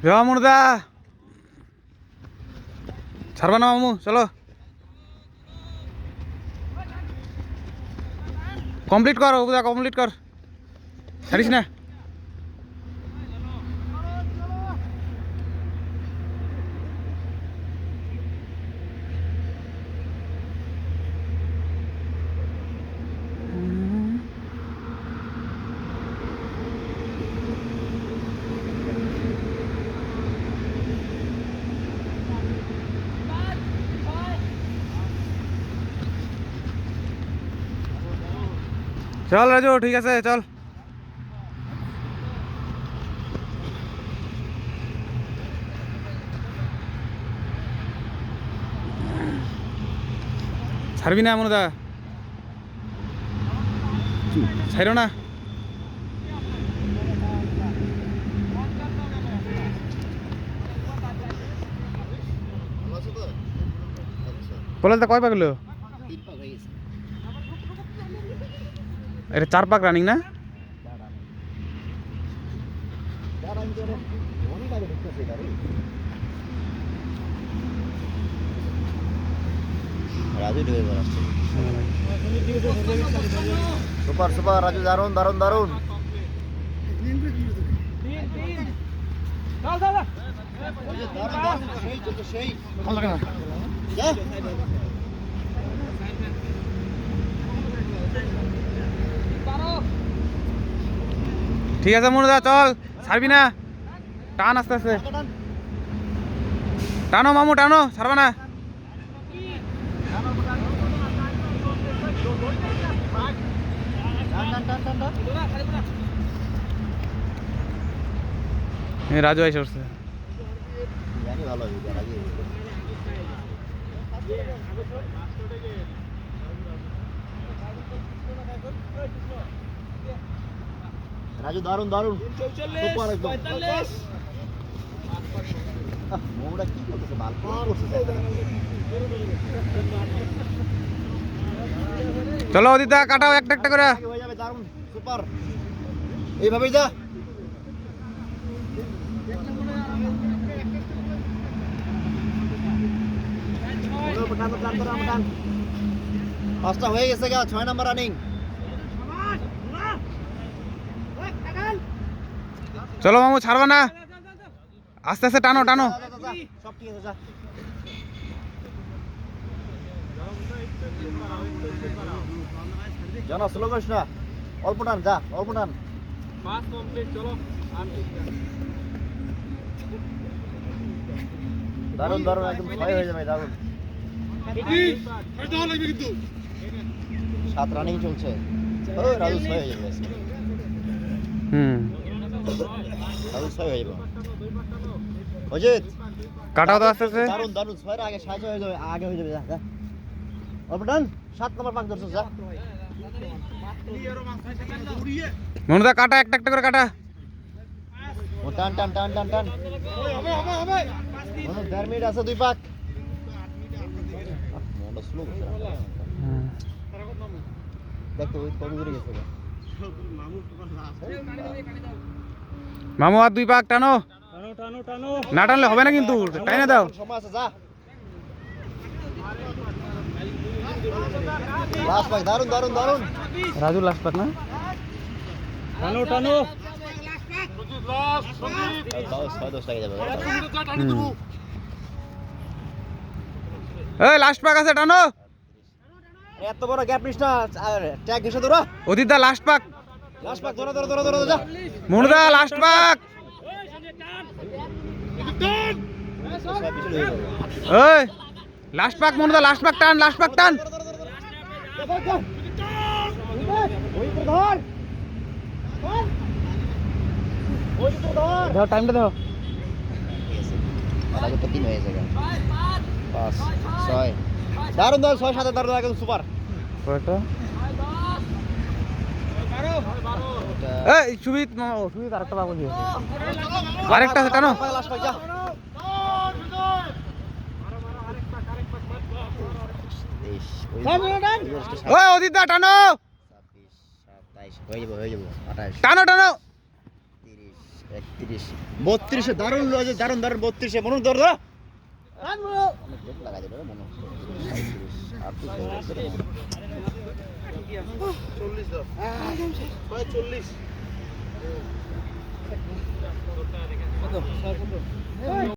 মামুদা ছাড়বা না মামু, চলো কমপ্লিট কর, ওগুলা কমপ্লিট কর, ছাড়িস না। চল রাজু, ঠিক আছে চল। ছাড়বি না মনুদা, ছাড়ো না। কলেজটা কয় পাক হলো? এটা 4 পাক রানিং না? রাজু ঢুকে গেল। সুপার সুপার রাজু, দারুন দারুন দারুন। ঠিক আছে মনুদা চল, ছাড়বি না, টান আস্তে আস্তে টানো মামু, টানো, ছাড়বা না। রাজু আইসে উঠছে। রাজু দারুন দারুন, সুপার একদম। মোমরা কি করতেছে, মাল করতেছে। চলো অদিতা কাটাও একটা একটা করে। হয়ে যাবে, দারুন সুপার, এইভাবেই যা। পাঁচটা হয়ে গেছে গা, 6 নাম্বার রানিং। চলো মামু, ছাড়বা না, আস্তে আস্তে টানো টানো। সব ঠিক আছে, যা। জানা স্লো করিস না, অল্প টান, যা অল্প টান। দারুন দারুন, একদম 6 হয়ে যাবে, দারুন। 7 রানিং চলছে। ও রাজু 6 হয়ে যাবে। রাজু 6 হয়ে যাবে। অজিত কাটাও তো আস্তে আস্তে। দারুন দারুন, 6 এর আগে 6 হয়ে যাবে, আগে হয়ে যাবে, যা যা অল্প টান। 7 নম্বর পাক ধরছো, যা। মনুদা কাটা একটা একটা করে কাটা। ও টান টান টান টান টান। মনে 1.5 মিনিট আছে, 2 পাক। মোটা স্লো করছে। দেখো ওই কম দূরে গেছে। মামু আর 2 পাক টানো, টানো টানো। না টানলে হবে না কিন্তু, টাইনা দাও। সময় আছে, যা। লাস্ট পাক, দারুন দারুন দারুন। রাজু লাস্ট পাক না? টানো টানো। 6-10 টাকা যাবে। এই লাস্ট পাক আছে, টানো। এত বড় গ্যাপ নিস না, ট্যাগ ঘেসে ধরো। অদিতা লাস্ট পাক। লাস্ট পাক ধরো ধরো ধরো ধরো, যা। মনুদা লাস্ট পাক। এই লাস্ট পাক মনুদা, লাস্ট পাক টান, লাস্ট পাক টান। দাও টাইমটা দাও। 3 হয়ে যাবে। 5 6 দারুন দারুন, 6-7 দারুন, একদম সুপার। কয়টা? এই সুবিত মামা, সুবিত আরেকটা পাক হয়েছে, আরেকটা আছে, টানো। লাস্ট পাক, যা। ওই অদিতা টানো, 27 হয়ে যাবে, 28 টানো টানো। 30 31 32 দারুণ লজে দারুণ 32 মনে ধর দাও অনেক লেট লাগা দিল মনে 37 আর তো 40 দাও 40